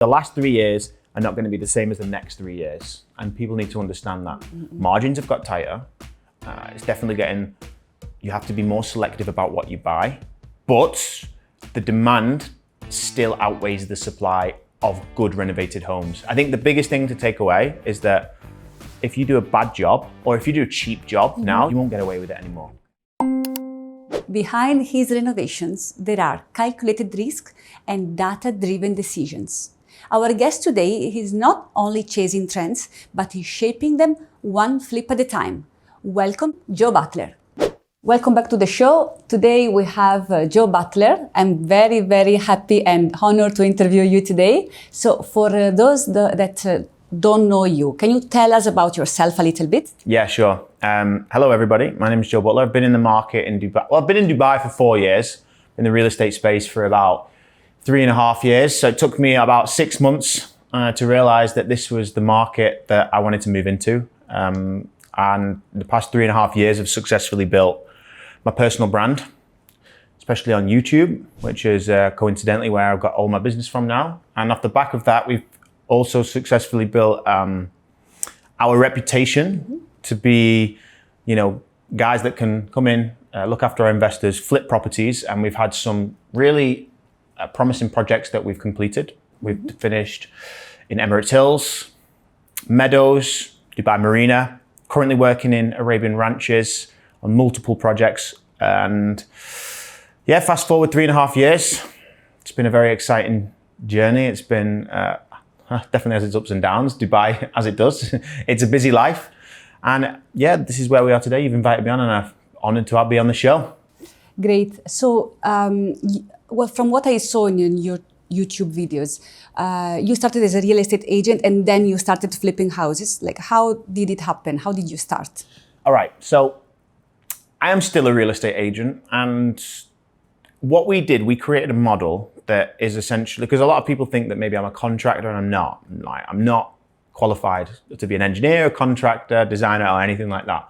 The last 3 years are not going to be the same as the next 3 years. And people need to understand that. Margins have got tighter. It's definitely getting, you have to be more selective about what you buy, but the demand still outweighs the supply of good renovated homes. I think the biggest thing to take away is that if you do a bad job or if you do a cheap job now, you won't get away with it anymore. Behind his renovations, there are calculated risks and data-driven decisions. Our guest today is not only chasing trends, but he's shaping them one flip at a time. Welcome, Joe Butler. Welcome back to the show. Today we have Joe Butler. I'm very, very happy and honored to interview you today. So for those that don't know you, can you tell us about yourself a little bit? Yeah, sure. Hello, everybody. My name is Joe Butler. I've been in the market in Dubai. Well, I've been in Dubai for 4 years, in the real estate space for about 3.5 years. So it took me about 6 months to realize that this was the market that I wanted to move into. And the past 3.5 years have successfully built my personal brand, especially on YouTube, which is coincidentally where I've got all my business from now. And off the back of that, we've also successfully built our reputation to be, guys that can come in, look after our investors, flip properties. And we've had some really promising projects that we've completed. We've finished in Emirates Hills, Meadows, Dubai Marina, currently working in Arabian Ranches on multiple projects. And yeah, fast forward 3.5 years. It's been a very exciting journey. It's been definitely has its ups and downs, Dubai as it does. It's a busy life. And yeah, this is where we are today. You've invited me on and I'm honored to be on the show. Great. So, well, from what I saw in your YouTube videos, you started as a real estate agent and then you started flipping houses. Like, how did it happen? How did you start? All right. So I am still a real estate agent. And what we did, we created a model that is essentially, because a lot of people think that maybe I'm a contractor and I'm not. I'm not qualified to be an engineer, contractor, designer, or anything like that.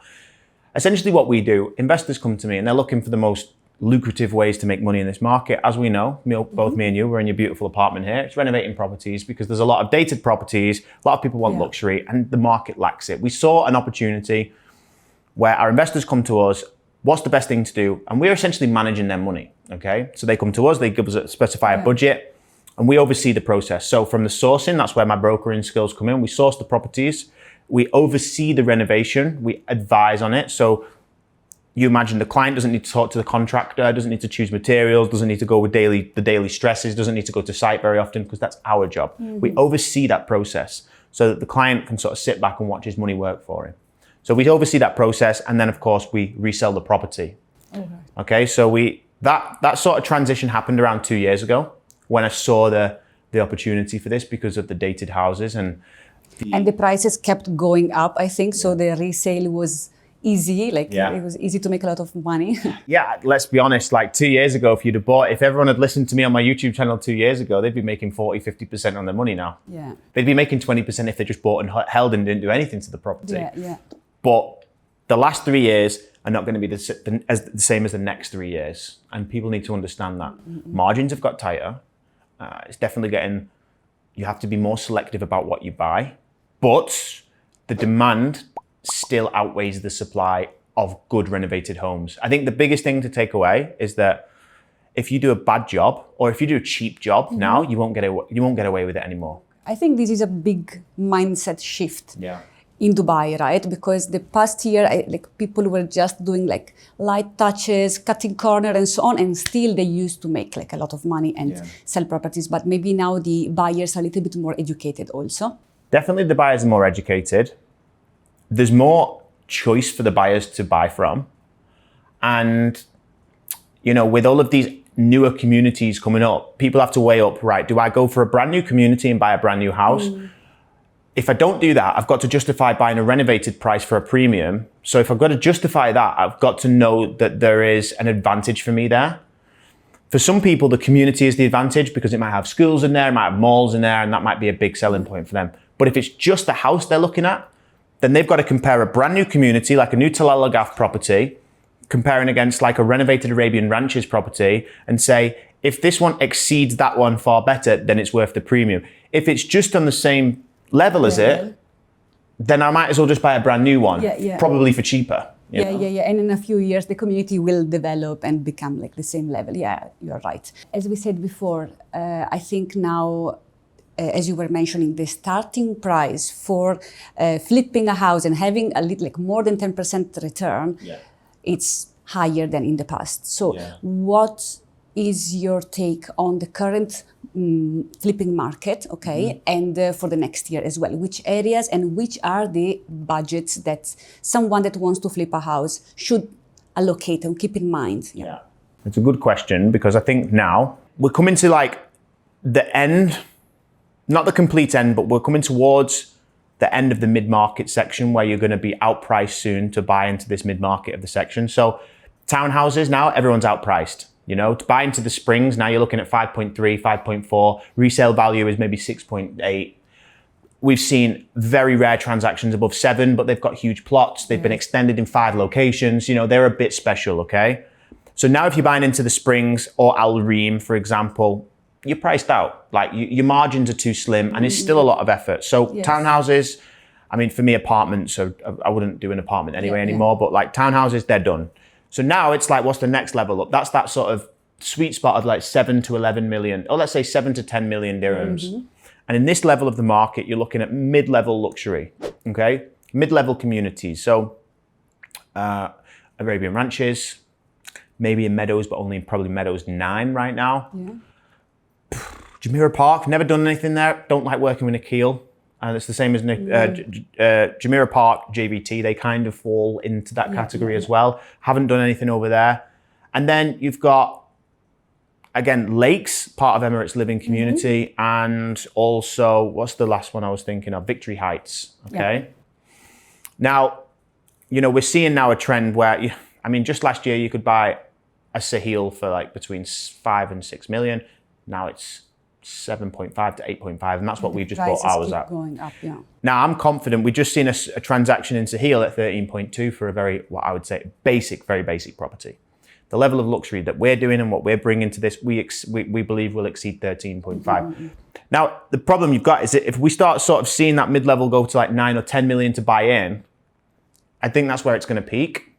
Essentially what we do, investors come to me and they're looking for the most lucrative ways to make money in this market. As we know, both me and you, we're in your beautiful apartment here. It's renovating properties because there's a lot of dated properties. A lot of people want luxury and the market lacks it. We saw an opportunity where our investors come to us, what's the best thing to do? And we're essentially managing their money, okay? So they come to us, they give us specify a budget and we oversee the process. So from the sourcing, that's where my brokering skills come in. We source the properties, we oversee the renovation, we advise on it. So you imagine the client doesn't need to talk to the contractor, doesn't need to choose materials, doesn't need to go with the daily stresses, doesn't need to go to site very often because that's our job. We oversee that process so that the client can sort of sit back and watch his money work for him. So we oversee that process and then of course we resell the property. Okay, so that sort of transition happened around 2 years ago when I saw the opportunity for this because of the dated houses and the prices kept going up, I think. So the resale was easy, it was easy to make a lot of money. Yeah, let's be honest, like 2 years ago, if everyone had listened to me on my YouTube channel 2 years ago, they'd be making 40-50% on their money now. Yeah. They'd be making 20% if they just bought and held and didn't do anything to the property. Yeah. But the last 3 years are not going to be the same as the next 3 years. And people need to understand that. Margins have got tighter. It's definitely getting, you have to be more selective about what you buy. But the demand still outweighs the supply of good renovated homes. I think the biggest thing to take away is that if you do a bad job or if you do a cheap job now, you won't get away with it anymore. I think this is a big mindset shift in Dubai, right? Because the past year, people were just doing light touches, cutting corner and so on, and still they used to make a lot of money and sell properties. But maybe now the buyers are a little bit more educated also. Definitely the buyers are more educated. There's more choice for the buyers to buy from. And, with all of these newer communities coming up, people have to weigh up, right, do I go for a brand new community and buy a brand new house? If I don't do that, I've got to justify buying a renovated price for a premium. So if I've got to justify that, I've got to know that there is an advantage for me there. For some people, the community is the advantage because it might have schools in there, it might have malls in there, and that might be a big selling point for them. But if it's just the house they're looking at, then they've got to compare a brand new community, like a new Tal Al Ghaf property, comparing against like a renovated Arabian Ranches property and say, if this one exceeds that one far better, then it's worth the premium. If it's just on the same level as it, then I might as well just buy a brand new one, probably for cheaper. You know? And in a few years, the community will develop and become like the same level. Yeah, you're right. As we said before, I think now, as you were mentioning, the starting price for flipping a house and having a little, like more than 10% return, it's higher than in the past. So what is your take on the current flipping market, and for the next year as well? Which areas and which are the budgets that someone that wants to flip a house should allocate and keep in mind? Yeah, it's a good question, because I think now we're coming to like the end, not the complete end, but we're coming towards the end of the mid-market section, where you're going to be outpriced soon to buy into this mid-market of the section. So townhouses now, everyone's outpriced. You know, to buy into the Springs, now you're looking at 5.3, 5.4. Resale value is maybe 6.8. We've seen very rare transactions above 7, but they've got huge plots. They've been extended in 5 locations. You know, they're a bit special, okay? So now if you're buying into the Springs or Al Reem, for example, you're priced out. Like your margins are too slim, and it's still a lot of effort. So townhouses, I mean, for me, apartments, so I wouldn't do an apartment anyway anymore, but like townhouses, they're done. So now it's like, what's the next level up? That's that sort of sweet spot of like 7 to 11 million, or let's say 7 to 10 million dirhams. And in this level of the market, you're looking at mid-level luxury, okay? Mid-level communities. So Arabian Ranches, maybe in Meadows, but only probably Meadows 9 right now. Jumeirah Park, never done anything there. Don't like working with Nikhil. And it's the same as Jumeirah Park, JVT, they kind of fall into that category as well. Haven't done anything over there. And then you've got, again, Lakes, part of Emirates Living Community, and also, what's the last one I was thinking of? Victory Heights, okay? Now, you know, we're seeing now a trend where, I mean, just last year you could buy a Sahil for like between 5 and 6 million. Now it's 7.5 to 8.5, and that's what we've just bought ours at. Going up, Now I'm confident. We've just seen a transaction in Sahil at 13.2 for a very, what I would say, very basic property. The level of luxury that we're doing and what we're bringing to this, we believe will exceed 13.5. Now the problem you've got is that if we start sort of seeing that mid-level go to like 9 or 10 million to buy in, I think that's where it's going to peak,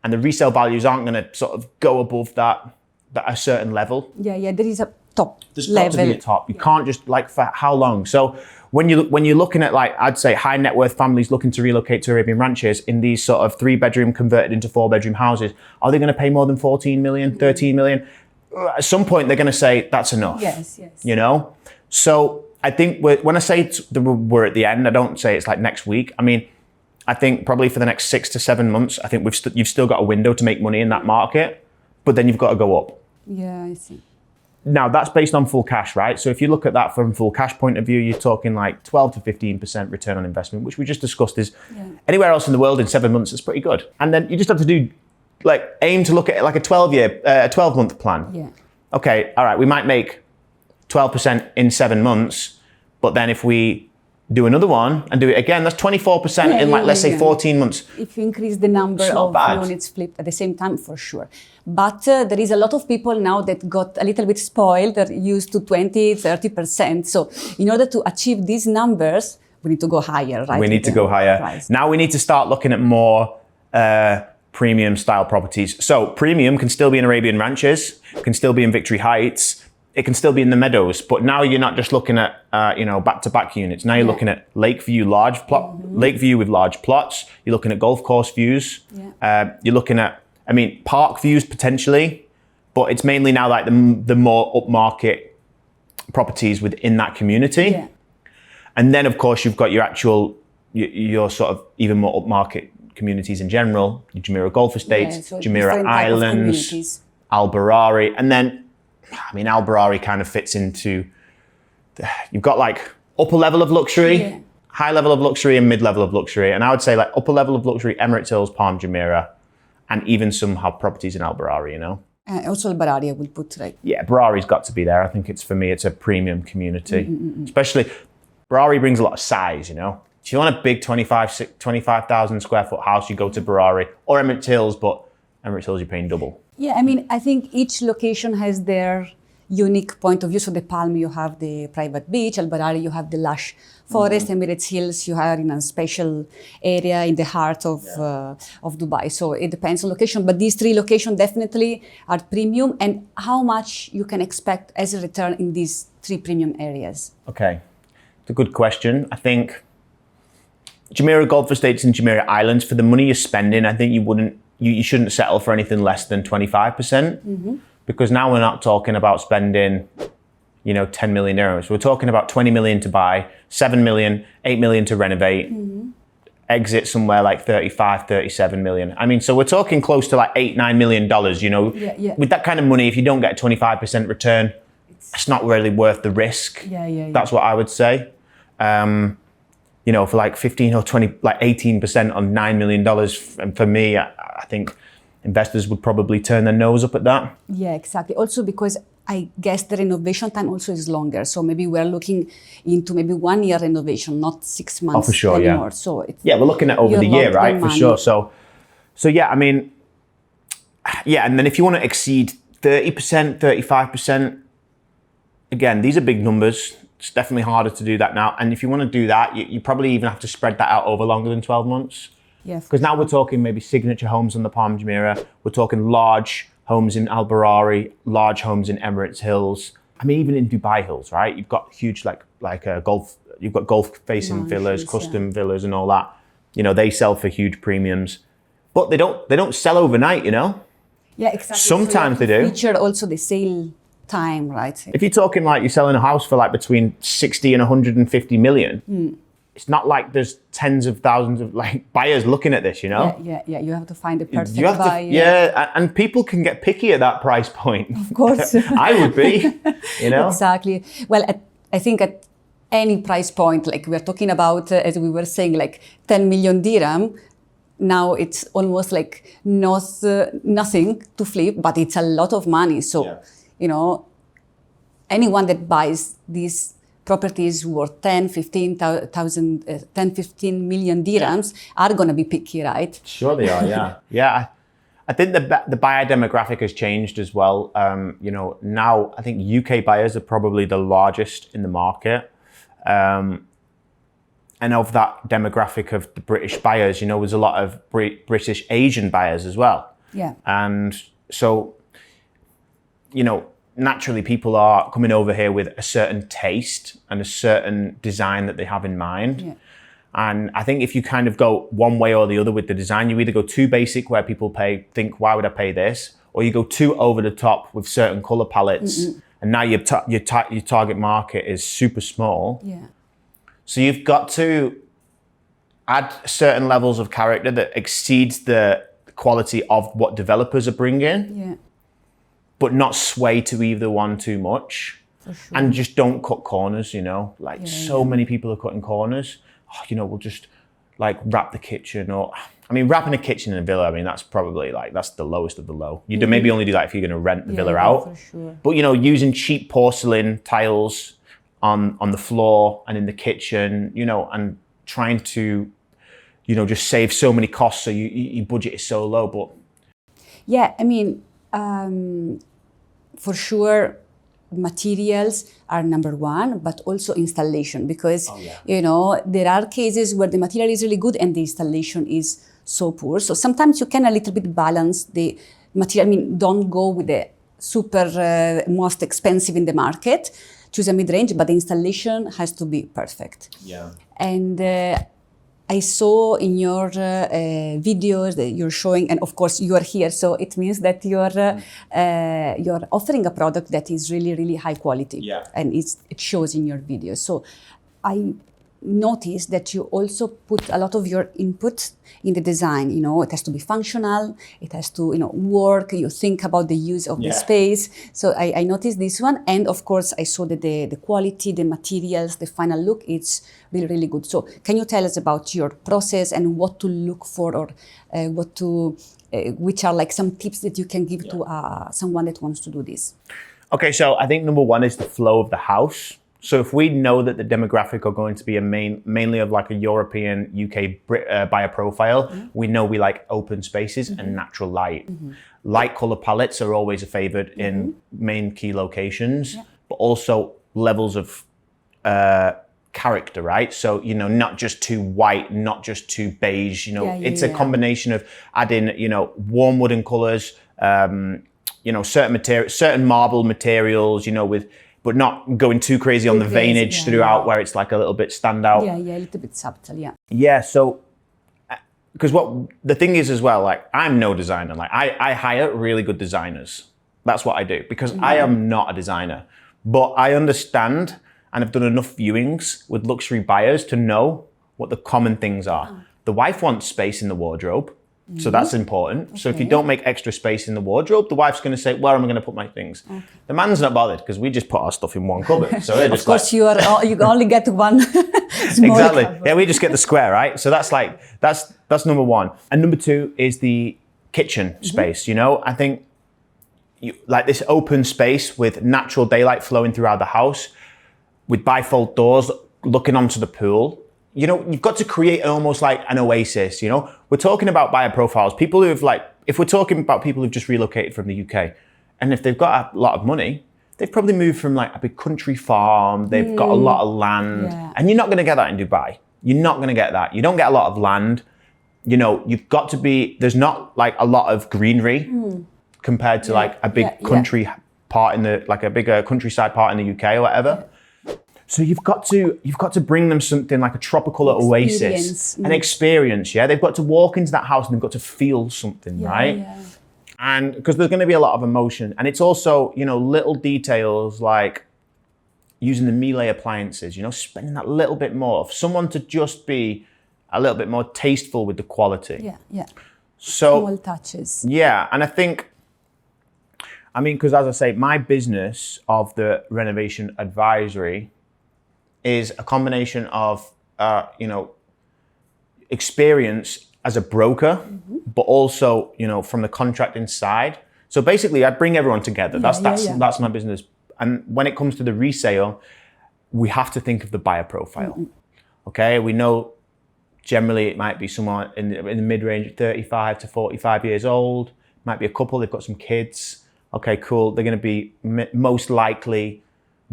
and the resale values aren't going to sort of go above that a certain level. There is a top There's level. got to be a top. You can't just, like, for how long? So when you're looking at, like, I'd say high net worth families looking to relocate to Arabian Ranches in these sort of 3-bedroom converted into 4-bedroom houses, are they going to pay more than 14 million, 13 million? At some point they're going to say that's enough. Yes. You know? So I think when I say we're at the end, I don't say it's like next week. I mean, I think probably for the next 6 to 7 months, I think you've still got a window to make money in that market, but then you've got to go up. Yeah, I see. Now, that's based on full cash, right? So if you look at that from full cash point of view, you're talking like 12 to 15% return on investment, which we just discussed is anywhere else in the world in 7 months is pretty good. And then you just have to do, like, aim to look at it like a 12-month plan. Yeah. Okay, all right, we might make 12% in 7 months, but then if we do another one and do it again, that's 24% in let's say 14 months. If you increase the number of units flipped at the same time, for sure. But there is a lot of people now that got a little bit spoiled, that used to 20, 30%. So in order to achieve these numbers, we need to go higher, right? We need to go higher. Price. Now we need to start looking at more premium style properties. So premium can still be in Arabian Ranches, can still be in Victory Heights, it can still be in the Meadows, but now you're not just looking at back-to-back units. Now you're looking at Lakeview Lakeview with large plots. You're looking at golf course views. You're looking at, I mean, park views potentially, but it's mainly now like the more upmarket properties within that community. And then of course you've got your sort of even more upmarket communities in general. Your Jumeirah Golf Estates, so Jumeirah Islands, Al Barari, and then I mean, Al Barari kind of fits into, you've got like upper level of luxury, high level of luxury, and mid level of luxury. And I would say like upper level of luxury, Emirates Hills, Palm Jumeirah, and even some have properties in Al Barari, you know? Also Al Barari, I would put, right? Yeah, Barari's got to be there. I think for me, it's a premium community. Especially, Barari brings a lot of size, you know? If you want a big 25,000 square foot house, you go to Barari or Emirates Hills, but Emirates Hills, you're paying double. Yeah, I mean, I think each location has their unique point of view. So the Palm, you have the private beach. Al Barari, you have the lush forest. Emirates Hills, you are in a special area in the heart of Dubai. So it depends on location, but these 3 locations definitely are premium. And how much you can expect as a return in these 3 premium areas? Okay, it's a good question. I think Jumeirah Golf Estates and Jumeirah Islands, for the money you're spending, I think you shouldn't settle for anything less than 25%, because now we're not talking about spending, 10 million euros. We're talking about 20 million to buy, 7 million, 8 million to renovate, exit somewhere like 35, 37 million. I mean, so we're talking close to like $8-9 million, With that kind of money, if you don't get a 25% return, it's not really worth the risk. That's what I would say. For like 15 or 20, like 18% on $9 million. And for me, I think investors would probably turn their nose up at that. Yeah, exactly. Also because I guess the renovation time also is longer. So maybe we're looking into maybe 1 year renovation, not 6 months for sure, anymore. Yeah. So it's, we're looking at over the year, right? For sure. So yeah, I mean, and then if you want to exceed 30%, 35%, again, these are big numbers. It's definitely harder to do that now. And if you want to do that, you probably even have to spread that out over longer than 12 months. Yeah. Because now we're talking maybe signature homes on the Palm Jumeirah. We're talking large homes in Al Barari, large homes in Emirates Hills. I mean, even in Dubai Hills, right? You've got huge you've got golf facing villas, custom villas and all that. They sell for huge premiums, but they don't sell overnight, Yeah, exactly. Sometimes they do. Feature also the sale time, right? If you're talking like you're selling a house for like between 60 and 150 million, it's not like there's tens of thousands of like buyers looking at this, Yeah, you have to find the perfect buyer. And people can get picky at that price point. Of course. I would be, Exactly. Well, I think at any price point, like we're talking about, as we were saying, like 10 million dirham, now it's almost like nothing to flip, but it's a lot of money. So, anyone that buys these properties worth 15 million dirhams are going to be picky, right? Sure they are, yeah. I think the buyer demographic has changed as well. Now I think UK buyers are probably the largest in the market. And of that demographic of the British buyers, there's a lot of British Asian buyers as well. Yeah. And so, naturally people are coming over here with a certain taste and a certain design that they have in mind. Yeah. And I think if you kind of go one way or the other with the design, you either go too basic where people think, why would I pay this? Or you go too over the top with certain color palettes. And now your target market is super small. Yeah. So you've got to add certain levels of character that exceeds the quality of what developers are bringing. Yeah. But not sway to either one too much. For sure. And just don't cut corners, many people are cutting corners. We'll just like wrap the kitchen wrapping a kitchen in a villa, that's probably that's the lowest of the low. You'd maybe only do that if you're going to rent the villa out. For sure. But, using cheap porcelain tiles on the floor and in the kitchen, and trying to, just save so many costs so your budget is so low. But yeah, for sure, materials are number one, but also installation, because there are cases where the material is really good and the installation is so poor. So sometimes you can a little bit balance the material. Don't go with the super most expensive in the market. Choose a mid-range, but the installation has to be perfect. Yeah. And I saw in your videos that you're showing, and of course you are here, so it means that you're offering a product that is really, really high quality. Yeah. And it shows in your videos. So I noticed that you also put a lot of your input in the design. It has to be functional, it has to work, you think about the use of the space. So I noticed this one, and of course I saw that the quality, the materials, the final look, it's really, really good. So can you tell us about your process and what to look for, or which are like some tips that you can give to someone that wants to do this? Okay, so I think number one is the flow of the house. So if we know that the demographic are going to be mainly of like a European, UK buyer profile, we know we like open spaces and natural light. Light color palettes are always a favorite in main key locations, but also levels of character, right? So, you know, not just too white, not just too beige, you know, it's a combination of adding, you know, warm wooden colors, you know, certain marble materials, you know, but not going too crazy on the veinage throughout where it's like a little bit standout. Yeah, a little bit subtle, Yeah, so, because what the thing is as well, like I'm no designer. Like I hire really good designers. That's what I do because I am not a designer. But I understand and have done enough viewings with luxury buyers to know what the common things are. The wife wants space in the wardrobe. So that's important. So if you don't make extra space in the wardrobe, the wife's going to say, where am I going to put my things? The man's not bothered because we just put our stuff in one cupboard. So of course, you only get one small exactly. cupboard. Yeah, we just get the square, right? So that's like, that's number one. And number two is the kitchen space. You know, I think like this open space with natural daylight flowing throughout the house with bifold doors looking onto the pool. You know, you've got to create almost like an oasis, you know? We're talking about buyer profiles, people who've like, if we're talking about people who've just relocated from the UK, and if they've got a lot of money, they've probably moved from like a big country farm, they've got a lot of land, and you're not gonna get that in Dubai. You're not gonna get that. You don't get a lot of land. You know, you've got to be, there's not like a lot of greenery compared to like a big country part in the, like a bigger countryside part in the UK or whatever. So you've got to bring them something like a tropical oasis, an experience. Yeah, they've got to walk into that house and they've got to feel something, right? Yeah. And because there's going to be a lot of emotion, and it's also, you know, little details like using the Miele appliances. You know, spending that little bit more for someone to just be a little bit more tasteful with the quality. Yeah. So small touches. Yeah, and I think. I mean, because as I say, my business of the renovation advisory is a combination of, you know, experience as a broker, but also, you know, from the contracting side. So basically, I bring everyone together. That's my business. And when it comes to the resale, we have to think of the buyer profile. Okay, we know generally it might be someone in the mid-range, 35 to 45 years old. Might be a couple. They've got some kids. Okay, cool. They're going to be most likely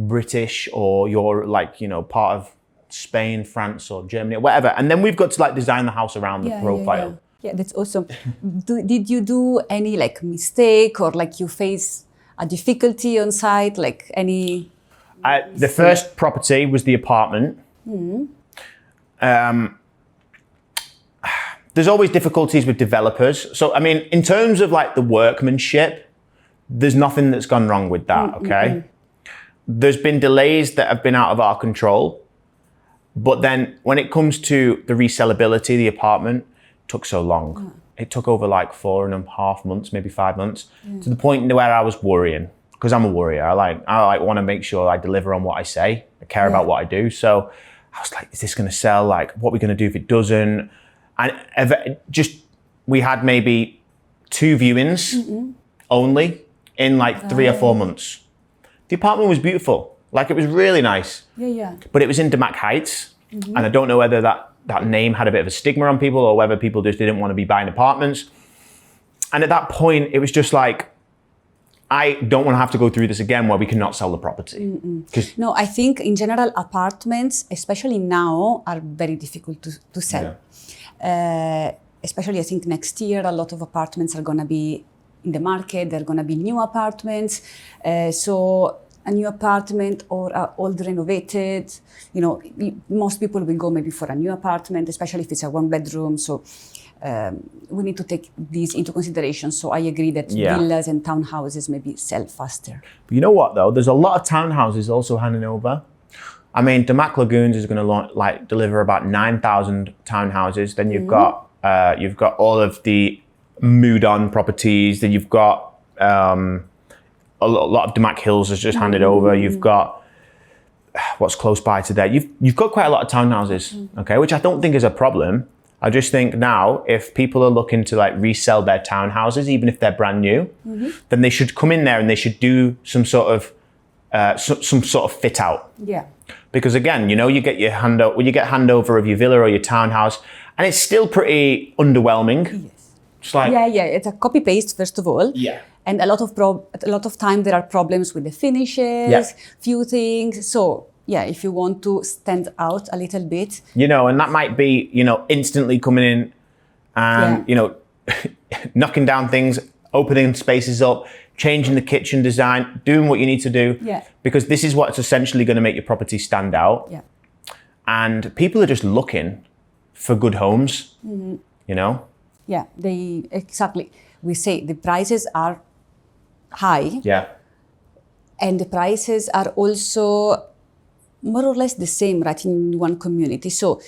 British, or you're like, you know, part of Spain, France, or Germany, or whatever. And then we've got to like design the house around the profile. Yeah, that's awesome. Did you do any like mistake or like you face a difficulty on site, like any? The first property was the apartment. There's always difficulties with developers. So, I mean, in terms of like the workmanship, there's nothing that's gone wrong with that, okay? There's been delays that have been out of our control. But then when it comes to the resellability, the apartment took so long. It took over like 4.5 months, maybe 5 months, to the point where I was worrying, because I'm a worrier. I want to make sure I deliver on what I say. I care about what I do. So I was like, is this going to sell? Like, what are we going to do if it doesn't? And we had maybe 2 viewings only in like 3 or 4 months. The apartment was beautiful. Like, it was really nice. Yeah. But it was in Damac Heights. And I don't know whether that name had a bit of a stigma on people or whether people just didn't want to be buying apartments. And at that point, it was just like, I don't want to have to go through this again where we cannot sell the property. No, I think in general, apartments, especially now, are very difficult to sell. Especially, I think next year, a lot of apartments are going to be in the market. There are going to be new apartments. So a new apartment or old renovated, you know, most people will go maybe for a new apartment, especially if it's a 1-bedroom. So we need to take these into consideration. So I agree that villas and townhouses maybe sell faster. But you know what though? There's a lot of townhouses also handing over. I mean, Damac Lagoons is going to deliver about 9,000 townhouses. Then you've got all of the Mood-on properties. Then you've got a lot of Emirates Hills has just handed over. You've got what's close by to there. You've got quite a lot of townhouses, okay, which I don't think is a problem. I just think now if people are looking to like resell their townhouses, even if they're brand new, then they should come in there and they should do some sort of fit out. Yeah. Because again, you get your handover of your villa or your townhouse, and it's still pretty underwhelming. Yes. It's like, yeah, it's a copy paste first of all. Yeah. And a lot of time there are problems with the finishes, few things. So yeah, if you want to stand out a little bit. And that might be, instantly coming in and, knocking down things, opening spaces up, changing the kitchen design, doing what you need to do. Yeah. Because this is what's essentially going to make your property stand out. Yeah. And people are just looking for good homes, Yeah, exactly. We say the prices are high. Yeah. And the prices are also more or less the same, right, in one community. So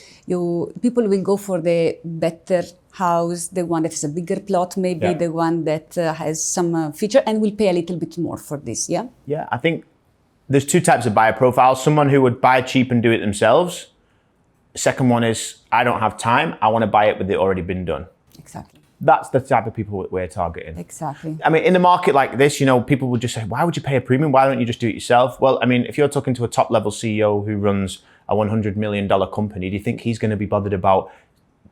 people will go for the better house, the one that has a bigger plot, maybe the one that has some feature, and will pay a little bit more for this, yeah? Yeah, I think there's two types of buyer profiles. Someone who would buy cheap and do it themselves. Second one is, I don't have time, I want to buy it with it already been done. Exactly. That's the type of people we're targeting. Exactly. I mean, in a market like this, people would just say, why would you pay a premium? Why don't you just do it yourself? Well, I mean, if you're talking to a top level CEO who runs a $100 million company, do you think he's going to be bothered about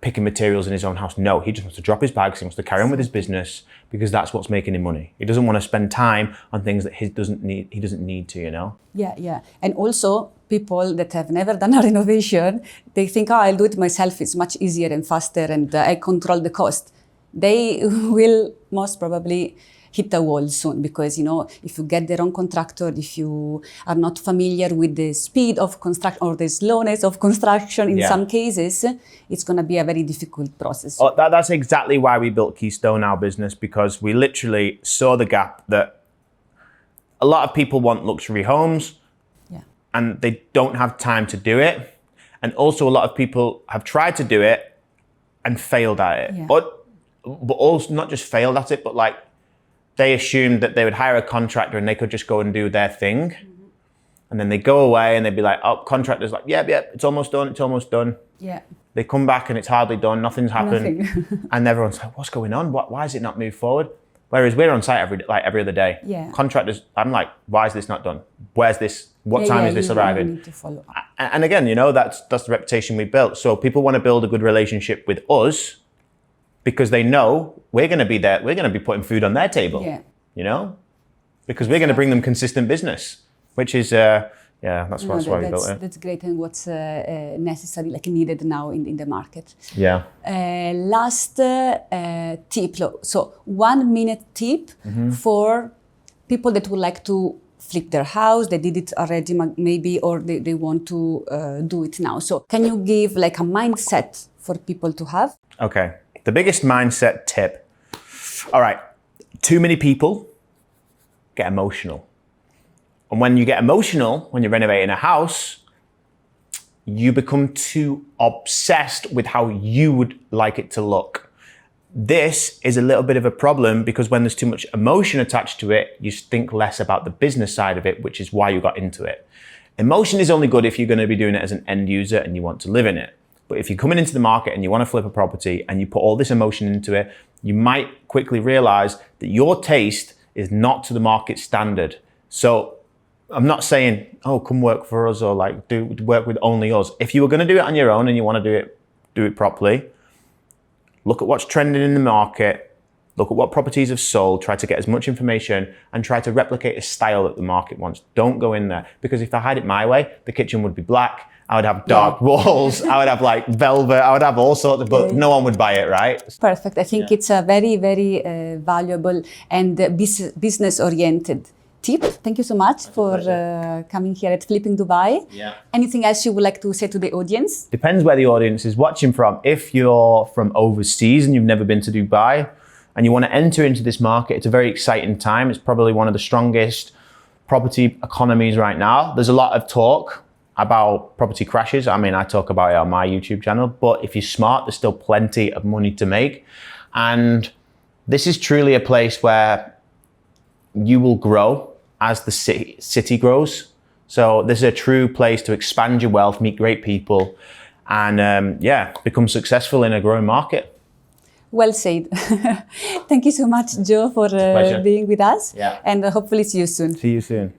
picking materials in his own house? No, he just wants to drop his bags. He wants to carry on with his business because that's what's making him money. He doesn't want to spend time on things that he doesn't need to, Yeah. And also people that have never done a renovation, they think, I'll do it myself. It's much easier and faster and I control the cost. They will most probably hit a wall soon because, if you get the wrong contractor, if you are not familiar with the speed of construction or the slowness of construction in some cases, it's going to be a very difficult process. Oh, that's exactly why we built Keystone, our business, because we literally saw the gap that a lot of people want luxury homes and they don't have time to do it. And also a lot of people have tried to do it and failed at it. Yeah. But also not just failed at it, but like they assumed that they would hire a contractor and they could just go and do their thing. Mm-hmm. And then they go away and they'd be like, contractor's like, yeah, it's almost done. Yeah. They come back and it's hardly done, nothing's happened. And everyone's like, what's going on? Why is it not moved forward? Whereas we're on site every other day. Yeah. Contractors, I'm like, why is this not done? Where's this? What time is this arriving? Need to follow up. And again, that's the reputation we built. So people want to build a good relationship with us because they know we're going to be there. We're going to be putting food on their table, because we're going to bring them consistent business, which is, that's why we built it. That's great and what's necessary, needed now in the market. Yeah. Last tip. So 1 minute tip for people that would like to flip their house. They did it already maybe, or they want to do it now. So can you give a mindset for people to have? Okay. The biggest mindset tip. All right. Too many people get emotional. And when you get emotional, when you're renovating a house, you become too obsessed with how you would like it to look. This is a little bit of a problem because when there's too much emotion attached to it, you think less about the business side of it, which is why you got into it. Emotion is only good if you're going to be doing it as an end user and you want to live in it. But if you're coming into the market and you want to flip a property and you put all this emotion into it, you might quickly realize that your taste is not to the market standard. So I'm not saying, come work for us or do work with only us. If you were going to do it on your own and you want to do it properly, look at what's trending in the market, look at what properties have sold, try to get as much information and try to replicate a style that the market wants. Don't go in there because if I had it my way, the kitchen would be black. I would have dark walls. I would have velvet. I would have all sorts of, but no one would buy it, right? Perfect. I think it's a very, very valuable and business-oriented tip. Thank you so much for coming here at Flipping Dubai. Yeah. Anything else you would like to say to the audience? Depends where the audience is watching from. If you're from overseas and you've never been to Dubai and you want to enter into this market, it's a very exciting time. It's probably one of the strongest property economies right now. There's a lot of talk about property crashes. I mean, I talk about it on my YouTube channel, but if you're smart, there's still plenty of money to make. And this is truly a place where you will grow as the city grows. So this is a true place to expand your wealth, meet great people, and become successful in a growing market. Well said. Thank you so much, Joe, for being with us. Yeah. And hopefully see you soon. See you soon.